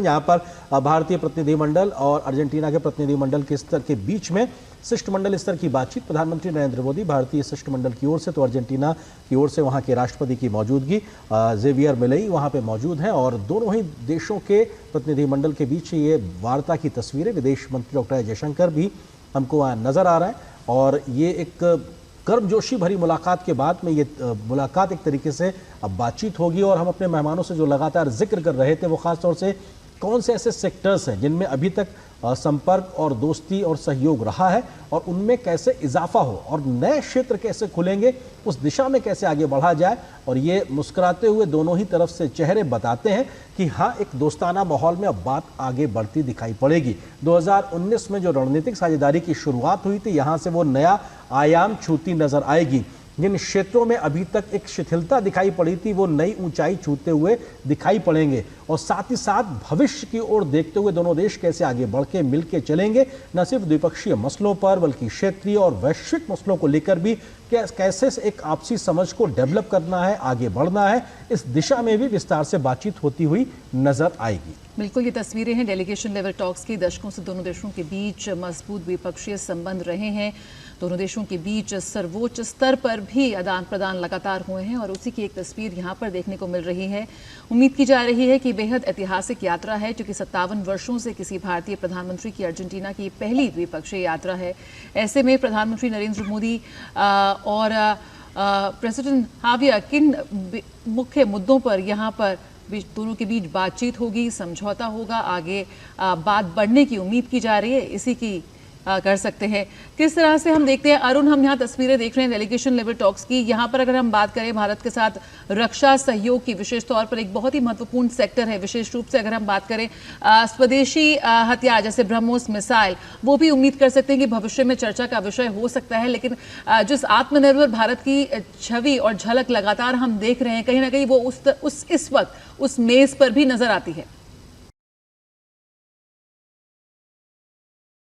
हैं, जहां पर भारतीय प्रतिनिधिमंडल और अर्जेंटीना के प्रतिनिधिमंडल के स्तर के बीच में शिष्टमंडल स्तर की बातचीत। प्रधानमंत्री नरेंद्र मोदी भारतीय शिष्टमंडल की ओर से तो अर्जेंटीना की ओर से वहां के राष्ट्रपति की मौजूदगी जेवियर मिलेई वहां पे मौजूद हैं और दोनों ही देशों के प्रतिनिधिमंडल के बीच ये वार्ता की तस्वीरें। विदेश मंत्री डॉक्टर जयशंकर भी हमको वहाँ नजर आ रहा है और ये एक गर्मजोशी भरी मुलाकात के बाद में ये मुलाकात एक तरीके से अब बातचीत होगी। और हम अपने मेहमानों से जो लगातार जिक्र कर रहे थे वो खासतौर से कौन से ऐसे सेक्टर्स हैं जिनमें अभी तक संपर्क और दोस्ती और सहयोग रहा है और उनमें कैसे इजाफा हो और नए क्षेत्र कैसे खुलेंगे, उस दिशा में कैसे आगे बढ़ा जाए। और ये मुस्कुराते हुए दोनों ही तरफ से चेहरे बताते हैं कि हाँ, एक दोस्ताना माहौल में अब बात आगे बढ़ती दिखाई पड़ेगी। 2019 में जो रणनीतिक साझेदारी की शुरुआत हुई थी, यहाँ से वो नया आयाम छूती नजर आएगी। जिन क्षेत्रों में अभी तक एक शिथिलता दिखाई पड़ी थी वो नई ऊंचाई छूते हुए दिखाई पड़ेंगे। और साथ ही साथ भविष्य की ओर देखते हुए दोनों देश कैसे आगे बढ़ के मिल के चलेंगे, न सिर्फ द्विपक्षीय मसलों पर बल्कि क्षेत्रीय और वैश्विक मसलों को लेकर भी कैसे एक आपसी समझ को डेवलप करना है, आगे बढ़ना है, इस दिशा में भी विस्तार से बातचीत होती हुई नजर आएगी। बिल्कुल, ये तस्वीरें हैं डेलीगेशन लेवल टॉक्स की। दशकों से दोनों देशों के बीच मजबूत द्विपक्षीय संबंध रहे हैं। दोनों देशों के बीच सर्वोच्च स्तर पर भी आदान प्रदान लगातार हुए हैं और उसी की एक तस्वीर यहाँ पर देखने को मिल रही है। उम्मीद की जा रही है कि बेहद ऐतिहासिक यात्रा है, क्योंकि 57 वर्षों से किसी भारतीय प्रधानमंत्री की अर्जेंटीना की पहली द्विपक्षीय यात्रा है। ऐसे में प्रधानमंत्री नरेंद्र मोदी और प्रेसिडेंट हावियर किन मुख्य मुद्दों पर यहाँ पर दोनों के बीच बातचीत होगी, समझौता होगा, आगे बात बढ़ने की उम्मीद की जा रही है, इसी की कर सकते हैं। किस तरह से हम देखते हैं अरुण, हम यहाँ तस्वीरें देख रहे हैं डेलीगेशन लेवल टॉक्स की। यहाँ पर अगर हम बात करें भारत के साथ रक्षा सहयोग की, विशेष तौर पर एक बहुत ही महत्वपूर्ण सेक्टर है, विशेष रूप से अगर हम बात करें स्वदेशी हथियार जैसे ब्रह्मोस मिसाइल, वो भी उम्मीद कर सकते हैं कि भविष्य में चर्चा का विषय हो सकता है। लेकिन जिस आत्मनिर्भर भारत की छवि और झलक लगातार हम देख रहे हैं, कहीं ना कहीं वो इस वक्त उस मेज पर भी नजर आती है।